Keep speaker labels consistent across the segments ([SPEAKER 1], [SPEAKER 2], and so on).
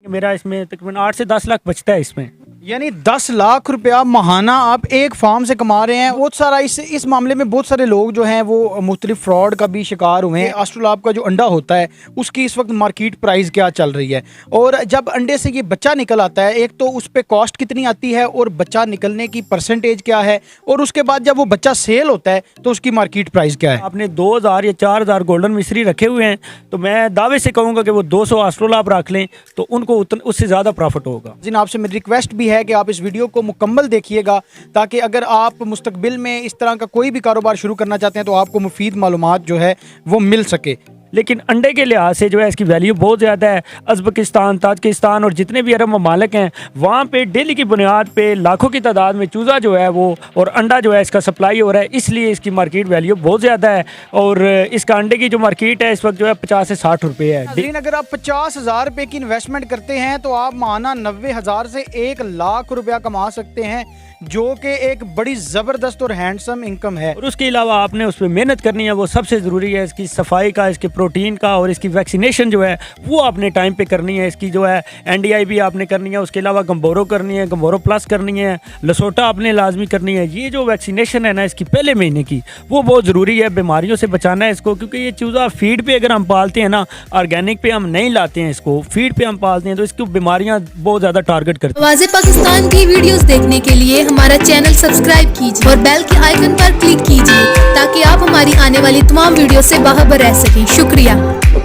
[SPEAKER 1] मेरा इसमें तकरीबन 8 से 10 लाख बचता है इसमें।
[SPEAKER 2] यानी 10 लाख रुपया महाना आप एक फार्म से कमा रहे हैं। बहुत सारा इस मामले में बहुत सारे लोग जो हैं वो मुख्तलिफ फ्रॉड का भी शिकार हुए हैं। एस्ट्रोलैब का जो अंडा होता है उसकी इस वक्त मार्केट प्राइस क्या चल रही है, और जब अंडे से ये बच्चा निकल आता है, एक तो उस पर कॉस्ट कितनी आती है और बच्चा निकलने की परसेंटेज क्या है, और उसके बाद जब वो बच्चा सेल होता है तो उसकी मार्केट प्राइस क्या है।
[SPEAKER 1] आपने 2000 या 4000 गोल्डन मिस्री रखे हुए हैं तो मैं दावे से कहूँगा कि वो 200 एस्ट्रोलैब रख लें तो उनको उससे ज़्यादा प्रॉफिट होगा।
[SPEAKER 2] जिन आपसे मेरी रिक्वेस्ट भी है कि आप इस वीडियो को मुकम्मल देखिएगा, ताकि अगर आप मुस्तकबिल में इस तरह का कोई भी कारोबार शुरू करना चाहते हैं तो आपको मुफीद मालूमात जो है वो मिल सके।
[SPEAKER 1] लेकिन अंडे के लिहाज से जो है इसकी वैल्यू बहुत ज़्यादा है। उज़्बेकिस्तान, ताजिकिस्तान और जितने भी अरब ममालिक हैं वहाँ पे डेली की बुनियाद पे लाखों की तादाद में चूज़ा जो है वो और अंडा जो है इसका सप्लाई हो रहा है, इसलिए इसकी मार्केट वैल्यू बहुत ज़्यादा है। और इसका अंडे की जो मार्केट है इस वक्त जो है 50 से 60 रुपये है।
[SPEAKER 2] लेकिन अगर आप 50,000 रुपये की इन्वेस्टमेंट करते हैं तो आप माहाना 90,000 से 1 लाख रुपया कमा सकते हैं, जो कि एक बड़ी ज़बरदस्त और हैंडसम इनकम है।
[SPEAKER 1] और उसके अलावा आपने उस पर मेहनत करनी है, वो सबसे ज़रूरी है। इसकी सफाई का, इसके प्रोटीन का और इसकी वैक्सीनेशन जो है वो आपने टाइम पे करनी है। इसकी जो है NDI भी आपने करनी है, उसके अलावा गम्बोरो करनी है, गम्बोरो प्लस करनी है, लसोटा आपने लाजमी करनी है। ये जो वैक्सीनेशन है ना इसकी पहले महीने की, वो बहुत ज़रूरी है। बीमारियों से बचाना है इसको, क्योंकि ये चूज़ा फीड पे अगर हम पालते हैं ना, ऑर्गेनिक पे हम नहीं लाते हैं इसको, फीड पे हम पालते हैं तो इसको बीमारियाँ बहुत ज़्यादा टारगेट करती हैं।
[SPEAKER 3] आवाज़े पाकिस्तान की वीडियोस देखने के लिए हमारा चैनल सब्सक्राइब कीजिए और बेल के आइकन पर क्लिक कीजिए ताकि आप हमारी आने वाली तमाम वीडियो से बाखबर रह सकें। शुक्रिया।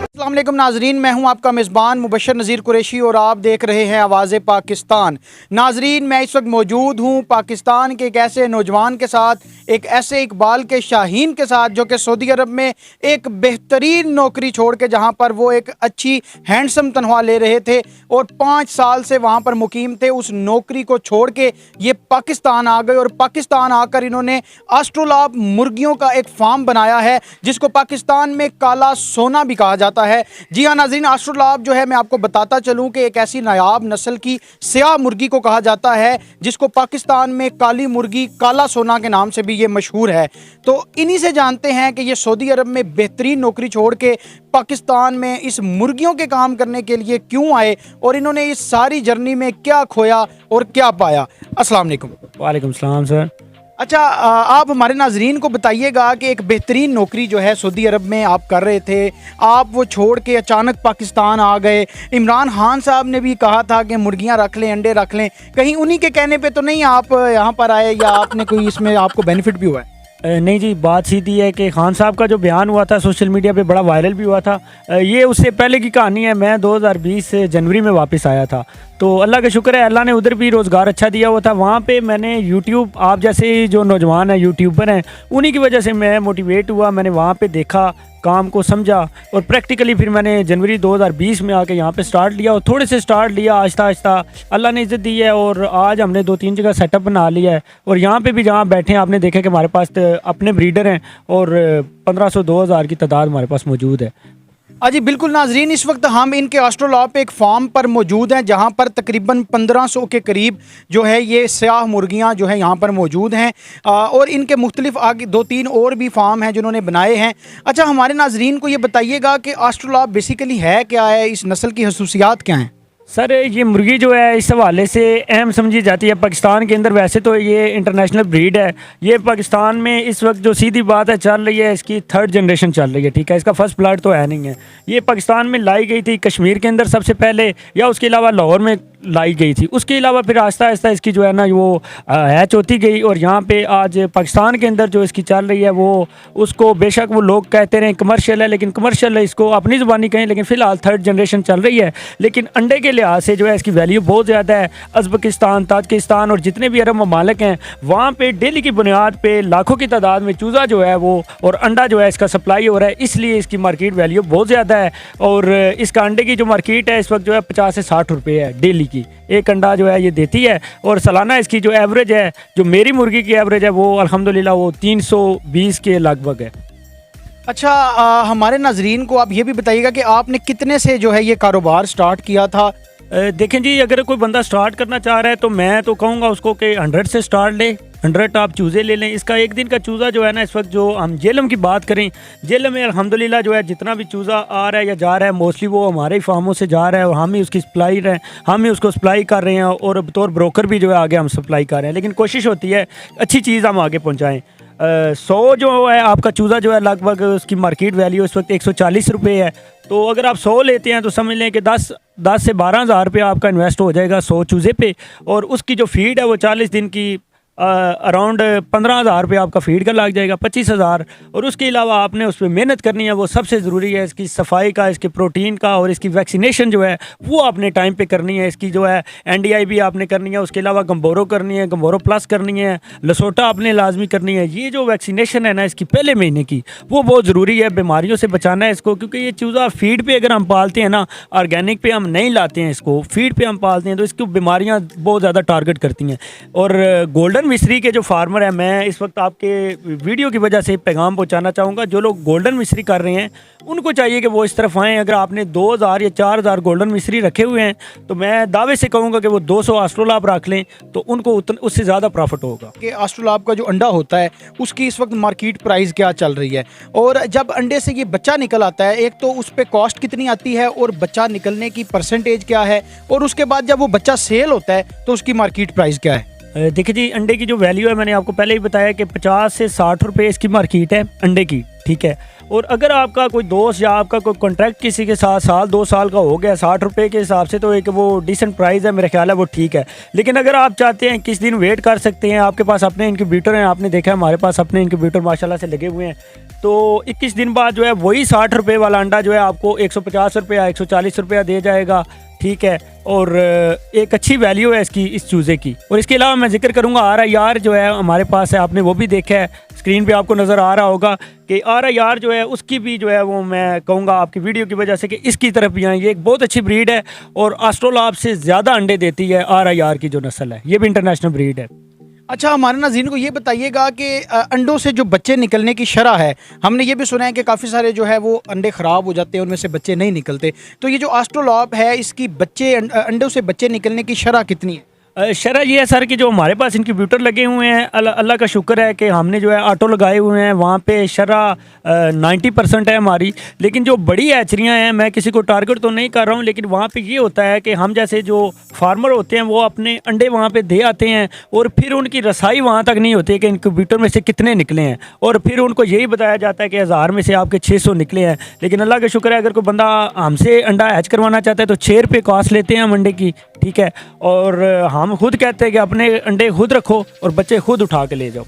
[SPEAKER 2] अस्सलाम वालेकुम नाजरीन, मैं हूं आपका मेज़बान मुबशर नज़ीर कुरैशी और आप देख रहे हैं आवाज़े पाकिस्तान। नाजरीन, मैं इस वक्त मौजूद हूं पाकिस्तान के एक ऐसे नौजवान के साथ, एक ऐसे इकबाल के शाहीन के साथ, जो कि सऊदी अरब में एक बेहतरीन नौकरी छोड़ के, जहां पर वो एक अच्छी हैंडसम तनख्वाह ले रहे थे और 5 साल से वहां पर मुकीम थे, उस नौकरी को छोड़ के ये पाकिस्तान आ गए और पाकिस्तान आकर इन्होंने एस्ट्रोलैब मुर्गियों का एक फार्म बनाया है, जिसको पाकिस्तान में काला सोना भी कहा जाता है। जी हाँ नाज़रीन, एस्ट्रोलैब जो है, मैं आपको बताता चलूं कि एक ऐसी नायाब नस्ल की स्याह मुर्गी को कहा जाता है, जिसको पाकिस्तान में काली मुर्गी, काला सोना के नाम से भी ये मशहूर है। तो इन्हीं से जानते हैं कि ये सऊदी अरब में बेहतरीन नौकरी छोड़ के पाकिस्तान में इस मुर्गियों के काम करने के लिए क्यों आए और इन्होंने इस सारी जर्नी में क्या खोया और क्या पाया। अस्सलाम वालेकुम।
[SPEAKER 1] वालेकुम सलाम सर।
[SPEAKER 2] अच्छा, आप हमारे नाजरीन को बताइएगा कि एक बेहतरीन नौकरी जो है सऊदी अरब में आप कर रहे थे, आप वो छोड़ के अचानक पाकिस्तान आ गए। इमरान खान साहब ने भी कहा था कि मुर्गियां रख लें, अंडे रख लें, कहीं उन्हीं के कहने पे तो नहीं आप यहाँ पर आए, या आपने कोई इसमें आपको बेनिफिट भी हुआ है?
[SPEAKER 1] नहीं जी, बात सीधी है कि खान साहब का जो बयान हुआ था सोशल मीडिया पे बड़ा वायरल भी हुआ था। ये उससे पहले की कहानी है। मैं 2020 जनवरी में वापस आया था, तो अल्लाह का शुक्र है, अल्लाह ने उधर भी रोज़गार अच्छा दिया हुआ था। वहाँ पे मैंने यूट्यूब, आप जैसे जो नौजवान हैं यूट्यूबर हैं, उन्हीं की वजह से मैं मोटिवेट हुआ। मैंने वहाँ पे देखा, काम को समझा और प्रैक्टिकली फिर मैंने जनवरी 2020 में आके यहाँ पे स्टार्ट लिया और थोड़े से स्टार्ट लिया, आहिस्ता आहिस्ता अल्लाह ने इज़्ज़त दी है और आज हमने 2-3 जगह सेटअप बना लिया है। और यहाँ पे भी जहाँ बैठे हैं आपने देखा कि हमारे पास अपने ब्रीडर हैं और 1500-2000 की तादाद हमारे पास मौजूद है।
[SPEAKER 2] जी बिल्कुल नाजरीन, इस वक्त हम इनके एस्ट्रोलैब पे एक फार्म पर मौजूद हैं, जहां पर तकरीबन 1500 के करीब जो है ये स्याह मुर्गियां जो है यहाँ पर मौजूद हैं, और इनके मुख्तलिफ आगे 2-3 और भी फार्म हैं जिन्होंने बनाए हैं। अच्छा, हमारे नाजरीन को ये बताइएगा कि एस्ट्रोलैब बेसिकली है क्या है, इस नस्ल की खसूसियात क्या हैं?
[SPEAKER 1] सर, ये मुर्गी जो है इस हवाले से अहम समझी जाती है पाकिस्तान के अंदर। वैसे तो ये इंटरनेशनल ब्रीड है। ये पाकिस्तान में इस वक्त जो सीधी बात है चल रही है, इसकी 3rd जनरेशन चल रही है, ठीक है। इसका फर्स्ट ब्लड तो है नहीं है। ये पाकिस्तान में लाई गई थी कश्मीर के अंदर सबसे पहले, या उसके अलावा लाहौर में लाई गई थी। उसके अलावा फिर आहिस्ता आहिस्ता इसकी जो है ना वो हैच होती गई और यहाँ पे आज पाकिस्तान के अंदर जो इसकी चल रही है वो, उसको बेशक वो लोग कहते रहे कमर्शियल है, लेकिन कमर्शियल है, इसको अपनी ज़ुबानी कहें, लेकिन फ़िलहाल 3rd जनरेशन चल रही है। लेकिन अंडे के लिहाज से जो है इसकी वैल्यू बहुत ज़्यादा है। उज़्बेकिस्तान, ताजिकिस्तान और जितने भी अरब ममालिक हैं वहाँ पे डेली की बुनियाद पे लाखों की तादाद में चूज़ा जो है वो और अंडा जो है इसका सप्लाई हो रहा है, इसलिए इसकी मार्केट वैल्यू बहुत ज़्यादा है। और इसका अंडे की जो मार्केट है इस वक्त जो है 50 से 60 रुपये है डेली की। एक अंडा जो है ये देती है और सालाना इसकी जो एवरेज है, जो मेरी मुर्गी की एवरेज है, वो अल्हम्दुलिल्लाह वो 320 के लगभग है।
[SPEAKER 2] अच्छा, हमारे नाजरीन को आप ये भी बताइएगा कि आपने कितने से जो है ये कारोबार स्टार्ट किया था?
[SPEAKER 1] देखें जी, अगर कोई बंदा स्टार्ट करना चाह रहा है तो मैं तो कहूँगा उसको कि 100 से स्टार्ट ले, 100 आप चूज़े ले लें। इसका एक दिन का चूज़ा जो है ना, इस वक्त जो हम जेलम की बात करें, जेलम में अल्हम्दुलिल्लाह जो है जितना भी चूज़ा आ रहा है या जा रहा है मोस्टली वो हमारे ही फार्मों से जा रहा है और हम ही उसकी सप्लाई हैं, हम ही उसको सप्लाई कर रहे हैं और बतौर ब्रोकर भी जो है आगे हम सप्लाई कर रहे हैं। लेकिन कोशिश होती है अच्छी चीज़ हम आगे पहुँचाएँ। 100 जो है आपका चूज़ा जो है लगभग उसकी मार्केट वैल्यू इस वक्त 140 रुपये है। तो अगर आप 100 लेते हैं तो समझ लें कि 10 से 12 हज़ार रुपया आपका इन्वेस्ट हो जाएगा 100 चूज़े पे। और उसकी जो फीड है वो 40 दिन की अराउंड 15,000 रुपये आपका फीड का लग जाएगा, 25,000। और उसके अलावा आपने उस पर मेहनत करनी है, वो सबसे ज़रूरी है। इसकी सफाई का, इसके प्रोटीन का और इसकी वैक्सीनेशन जो है वो आपने टाइम पे करनी है। इसकी जो है NDI भी आपने करनी है, उसके अलावा गम्बोरो करनी है, गम्बोरो प्लस करनी है, लसोटा आपने लाजमी करनी है। ये जो वैक्सीनेशन है ना इसकी पहले महीने की, वो बहुत ज़रूरी है। बीमारियों से बचाना है इसको, क्योंकि ये चूज़ा फीड पे अगर हम पालते हैं ना, ऑर्गेनिक पे हम नहीं लाते हैं इसको, फीड पे हम पालते हैं तो इसकी बीमारियाँ बहुत ज़्यादा टारगेट करती हैं। और गोल्डन मिस्री के जो फार्मर है, मैं इस वक्त आपके वीडियो की वजह से पैगाम पहुंचाना चाहूँगा, जो लोग गोल्डन मिस्री कर रहे हैं उनको चाहिए कि वो इस तरफ आएँ। अगर आपने 2,000 या 4,000 गोल्डन मिस्री रखे हुए हैं तो मैं दावे से कहूँगा कि वो 200 आस्ट्रोलाब रख लें तो उनको उससे ज़्यादा प्रॉफिट होगा।
[SPEAKER 2] कि आस्ट्रोलाब का जो अंडा होता है उसकी इस वक्त मार्केट प्राइस क्या चल रही है, और जब अंडे से ये बच्चा निकल आता है, एक तो उस पर कॉस्ट कितनी आती है और बच्चा निकलने की परसेंटेज क्या है, और उसके बाद जब वो बच्चा सेल होता है तो उसकी मार्केट प्राइस क्या है?
[SPEAKER 1] देखिए जी, अंडे की जो वैल्यू है मैंने आपको पहले ही बताया कि 50 से 60 रुपये इसकी मार्केट है अंडे की, ठीक है। और अगर आपका कोई दोस्त या आपका कोई कॉन्ट्रैक्ट किसी के साथ 1-2 साल का हो गया 60 रुपये के हिसाब से, तो एक वो डिसेंट प्राइस है, मेरा ख्याल है वो ठीक है। लेकिन अगर आप चाहते हैं किस दिन वेट कर सकते हैं, आपके पास अपने इनक्यूबेटर हैं, आपने देखा हमारे पास अपने इनक्यूबेटर माशाल्लाह से लगे हुए हैं, तो 21 दिन बाद जो है वही 60 रुपये वाला अंडा जो है आपको 150 रुपया 140 रुपया दे जाएगा, ठीक है। और एक अच्छी वैल्यू है इसकी, इस चूज़े की। और इसके अलावा मैं जिक्र करूँगा RIR जो है हमारे पास है, आपने वो भी देखा है, स्क्रीन पे आपको नज़र आ रहा होगा कि RIR जो है उसकी भी जो है वो मैं कहूँगा आपकी वीडियो की वजह से कि इसकी तरफ भी आए। ये एक बहुत अच्छी ब्रीड है और आस्ट्रोलाब से ज़्यादा अंडे देती है RIR की जो नस्ल है, ये भी इंटरनेशनल ब्रीड है।
[SPEAKER 2] अच्छा, हमारे नाज़रीन को ये बताइएगा कि अंडों से जो बच्चे निकलने की शरह है, हमने ये भी सुना है कि काफ़ी सारे जो है वो अंडे ख़राब हो जाते हैं, उनमें से बच्चे नहीं निकलते, तो ये जो आस्ट्रोलाब है इसकी बच्चे अंडों से बच्चे निकलने की शरह कितनी है?
[SPEAKER 1] शरह ये है सर कि जो हमारे पास इनक्यूबेटर लगे हुए हैं, अल्लाह का शुक्र है कि हमने जो है ऑटो लगाए हुए हैं, वहाँ पे शरह 90% है हमारी। लेकिन जो बड़ी हैचरियाँ हैं, मैं किसी को टारगेट तो नहीं कर रहा हूँ, लेकिन वहाँ पे ये होता है कि हम जैसे जो फार्मर होते हैं वो अपने अंडे वहाँ पे दे आते हैं और फिर उनकी रसाई वहाँ तक नहीं होती है कि इनक्यूबेटर में से कितने निकले हैं, और फिर उनको यही बताया जाता है कि 1000 में से आपके 600 निकले हैं। लेकिन अल्लाह का शुक्र है अगर कोई बंदा हमसे अंडा हैच करवाना चाहता है तो 6 रुपये कॉस्ट लेते हैं हम अंडे की, ठीक है। और हम खुद कहते हैं कि अपने अंडे खुद रखो और बच्चे खुद उठा के ले जाओ।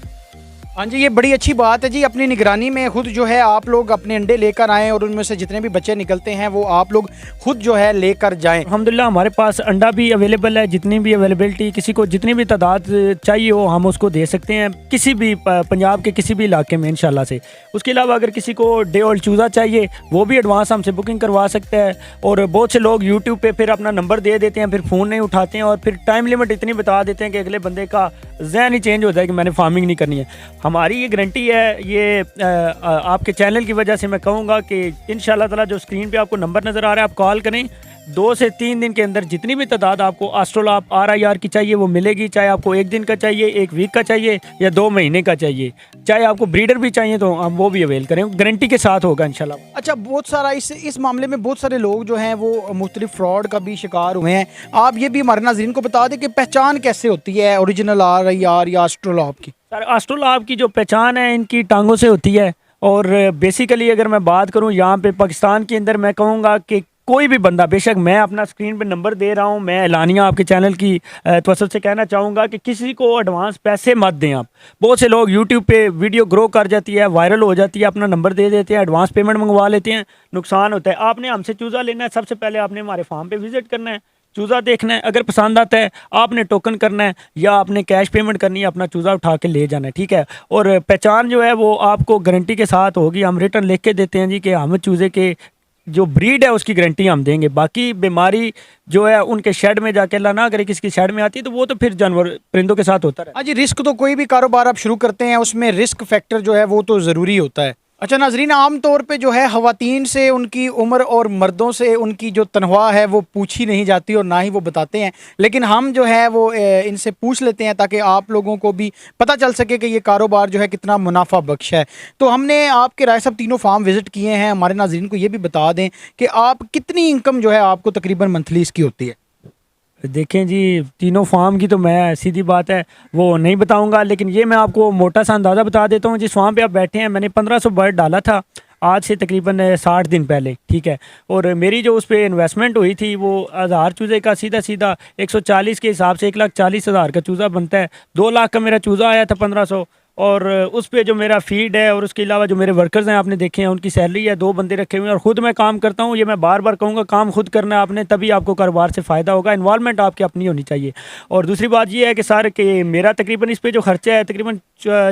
[SPEAKER 2] हाँ जी, ये बड़ी अच्छी बात है जी। अपनी निगरानी में खुद जो है आप लोग अपने अंडे लेकर आएँ और उनमें से जितने भी बच्चे निकलते हैं वो आप लोग खुद जो है लेकर जाएं।
[SPEAKER 1] अल्हम्दुलिल्लाह हमारे पास अंडा भी अवेलेबल है, जितनी भी अवेलेबिलिटी, किसी को जितनी भी तादाद चाहिए हो हम उसको दे सकते हैं, किसी भी पंजाब के किसी भी इलाके में इंशाल्लाह से। उसके अलावा अगर किसी को डे ओल्ड चूज़ा चाहिए वो भी एडवांस हमसे बुकिंग करवा सकते हैं। और बहुत से लोग यूट्यूब पे फिर अपना नंबर दे देते हैं, फिर फ़ोन नहीं उठाते हैं और फिर टाइम लिमिट इतनी बता देते हैं कि अगले बंदे का ज़हन ही चेंज हो जाए कि मैंने फार्मिंग नहीं करनी है। हमारी ये गारंटी है, ये आपके चैनल की वजह से मैं कहूँगा कि इंशाल्लाह ताला जो स्क्रीन पे आपको नंबर नज़र आ रहा है आप कॉल करें, 2 से 3 दिन के अंदर जितनी भी तादाद आपको आस्ट्रोलाब RIR की चाहिए वो मिलेगी। चाहे आपको 1 दिन का चाहिए, 1 वीक का चाहिए या 2 महीने का चाहिए, चाहे आपको ब्रीडर भी चाहिए तो हम वो भी अवेल करें, गारंटी के साथ होगा इंशाल्लाह।
[SPEAKER 2] अच्छा, बहुत सारा इस मामले में बहुत सारे लोग जो हैं वो मुख्तलिफ फ्रॉड का भी शिकार हुए हैं। आप ये भी हमारे नाज़रीन को बता दें कि पहचान कैसे होती है ओरिजिनल RIR या आस्ट्रोलाब की?
[SPEAKER 1] सर आस्ट्रोलाब की जो पहचान है इनकी टांगों से होती है। और बेसिकली अगर मैं बात करूं यहाँ पे पाकिस्तान के अंदर, मैं कहूँगा कि कोई भी बंदा, बेशक मैं अपना स्क्रीन पे नंबर दे रहा हूँ, मैं एलानिया आपके चैनल की तवज्जो से कहना चाहूँगा कि किसी को एडवांस पैसे मत दें आप। बहुत से लोग यूट्यूब पे वीडियो ग्रो कर जाती है, वायरल हो जाती है, अपना नंबर दे देते हैं, एडवांस पेमेंट मंगवा लेते हैं, नुकसान होता है। आपने हमसे चूज़ा लेना है, सबसे पहले आपने हमारे फार्म पर विज़िट करना है, चूज़ा देखना है, अगर पसंद आता है आपने टोकन करना है या आपने कैश पेमेंट करनी है, अपना चूज़ा उठा के ले जाना है, ठीक है। और पहचान जो है वो आपको गारंटी के साथ होगी, हम रिटर्न लिख के देते हैं जी कि हम चूज़े के जो ब्रीड है उसकी गारंटी हम देंगे। बाकी बीमारी जो है उनके शेड में जाके अल्लाह ना करे किसी शेड में आती है तो वो तो फिर जानवर परिंदों के साथ होता है।
[SPEAKER 2] हाँ जी, रिस्क तो कोई भी कारोबार आप शुरू करते हैं उसमें रिस्क फैक्टर जो है वो तो ज़रूरी होता है। अच्छा नाजरीन, आम तौर पे जो है ख़वातीन से उनकी उम्र और मर्दों से उनकी जो तनख्वाह है वो पूछी नहीं जाती और ना ही वो बताते हैं, लेकिन हम जो है वो इनसे पूछ लेते हैं ताकि आप लोगों को भी पता चल सके कि ये कारोबार जो है कितना मुनाफा बख्श है। तो हमने आपके राय साहब तीनों फार्म विज़िट किए हैं, हमारे नाजरीन को ये भी बता दें कि आप कितनी इनकम जो है आपको तकरीबन मंथली इसकी होती है।
[SPEAKER 1] देखें जी, तीनों फार्म की तो मैं सीधी बात है वो नहीं बताऊंगा, लेकिन ये मैं आपको मोटा सा अंदाज़ा बता देता हूँ। जिस फार्म पे आप बैठे हैं मैंने 1500 बर्ड डाला था आज से तकरीबन 60 दिन पहले, ठीक है। और मेरी जो उस पर इन्वेस्टमेंट हुई थी वो 1000 चूज़े का सीधा सीधा 140 के हिसाब से 1,40,000 का चूज़ा बनता है। 2 लाख का मेरा चूज़ा आया था 1500, और उस पे जो मेरा फीड है और उसके अलावा जो मेरे वर्कर्स हैं आपने देखे हैं उनकी सैलरी है, 2 बंदे रखे हुए हैं और ख़ुद मैं काम करता हूँ। ये मैं बार बार कहूँगा, काम खुद करना है आपने, तभी आपको कारोबार से फ़ायदा होगा। इन्वॉल्वमेंट आपकी अपनी होनी चाहिए। और दूसरी बात ये है कि सर कि मेरा तकरीबन इस पे जो खर्चा है तकरीबन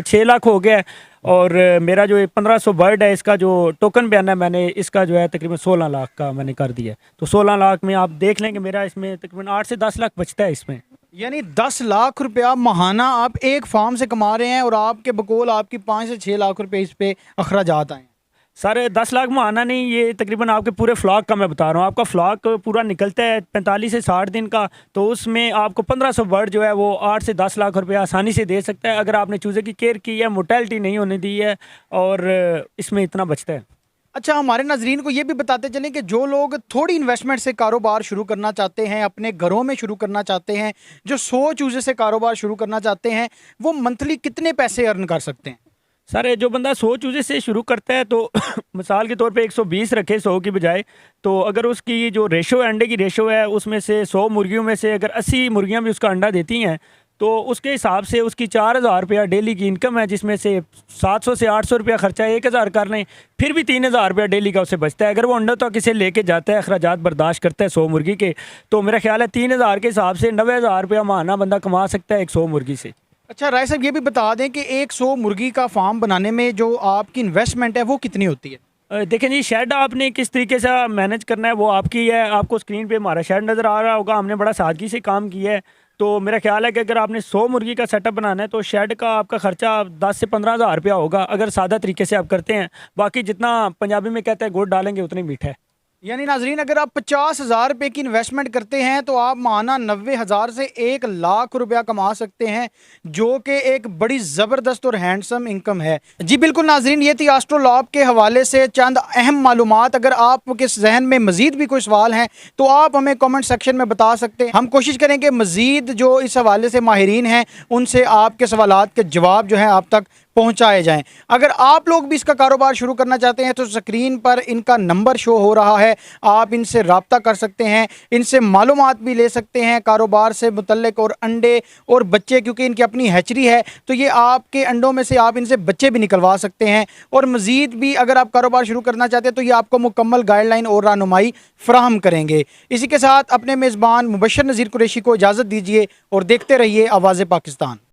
[SPEAKER 1] 6 लाख हो गया है। और मेरा जो 1500 बर्ड है इसका जो टोकन बयान है मैंने इसका जो है तकरीबन 16 लाख का मैंने कर दिया है। तो 16 लाख में आप देख लें कि मेरा इसमें तकरीबन 8 से 10 लाख बचता है इसमें।
[SPEAKER 2] यानी 10 लाख रुपया महाना आप एक फार्म से कमा रहे हैं और आपके बकौल आपकी 5 से 6 लाख रुपए इस पे अखराजात आए हैं।
[SPEAKER 1] सर 10 लाख महाना नहीं, ये तकरीबन आपके पूरे फ्लॉक का मैं बता रहा हूँ। आपका फ्लॉक पूरा निकलता है 45 से 60 दिन का, तो उसमें आपको 1500 बर्ड जो है वो 8 से 10 लाख रुपया आसानी से दे सकता है अगर आपने चूज़े की केयर की है, मोर्टेलिटी नहीं होने दी है, और इसमें इतना बचता है।
[SPEAKER 2] अच्छा, हमारे नाजरीन को ये भी बताते चलें कि जो लोग थोड़ी इन्वेस्टमेंट से कारोबार शुरू करना चाहते हैं, अपने घरों में शुरू करना चाहते हैं, जो 100 चूज़े से कारोबार शुरू करना चाहते हैं, वो मंथली कितने पैसे अर्न कर सकते हैं।
[SPEAKER 1] सर जो बंदा 100 चूज़े से शुरू करता है तो मिसाल के तौर पे 120 रखे 100 की बजाय, तो अगर उसकी जो रेशो अंडे की रेशो है उसमें से 100 मुर्गियों में से अगर 80 मुर्गियां भी उसका अंडा देती हैं तो उसके हिसाब से उसकी 4000 रुपया डेली की इनकम है, जिसमें से 700 से 800 रुपया खर्चा 1000 कर लें, फिर भी 3000 रुपया डेली का उसे बचता है। अगर वो अंडा तो किसे लेके जाता है, अखराजात बर्दाश्त करता है 100 मुर्गी के, तो मेरा ख्याल है 3000 के हिसाब से 90,000 रुपया माहाना बंदा कमा सकता है एक 100 मुर्गी से।
[SPEAKER 2] अच्छा राय साहब, ये भी बता दें कि एक 100 मुर्गी का फार्म बनाने में जो आपकी इन्वेस्टमेंट है वो कितनी होती है।
[SPEAKER 1] देखें जी, शेड आपने किस तरीके से मैनेज करना है वो आपकी है। आपको स्क्रीन पे हमारा शेड नज़र आ रहा होगा, हमने बड़ा सादगी से काम किया है। तो मेरा ख्याल है कि अगर आपने 100 मुर्गी का सेटअप बनाना है तो शेड का आपका खर्चा 10 से 15,000 रुपया होगा अगर सादा तरीके से आप करते हैं। बाकी जितना पंजाबी में कहते हैं गुड़ डालेंगे उतना ही मीठा है।
[SPEAKER 2] यानी नाजरीन, अगर आप 50,000 रुपये की इन्वेस्टमेंट करते हैं तो आप माहाना 90,000 से 1 लाख रुपया कमा सकते हैं, जो कि एक बड़ी ज़बरदस्त और हैंडसम इनकम है। जी बिल्कुल नाजरीन, ये थी एस्ट्रोलॉब के हवाले से चंद अहम मालूमात। अगर आपके जहन में मज़ीद भी कोई सवाल हैं तो आप हमें कमेंट सेक्शन में बता सकते हैं। हम कोशिश करेंगे मज़ीद जो इस हवाले से माहिरीन हैं उनसे आपके सवालात के जवाब जो हैं आप तक पहुंचाए जाएं। अगर आप लोग भी इसका कारोबार शुरू करना चाहते हैं तो स्क्रीन पर इनका नंबर शो हो रहा है, आप इनसे रब्ता कर सकते हैं, इनसे मालूमात भी ले सकते हैं कारोबार से मुतल्लिक। और अंडे और बच्चे, क्योंकि इनकी अपनी हैचरी है तो ये आपके अंडों में से आप इनसे बच्चे भी निकलवा सकते हैं। और मज़ीद भी अगर आप कारोबार शुरू करना चाहते हैं तो ये आपको मुकम्मल गाइडलाइन और रहनुमाई फ्राहम करेंगे। इसी के साथ अपने मेज़बान मुबशर नज़ीर कुरैशी को इजाज़त दीजिए और देखते रहिए आवाज़ पाकिस्तान।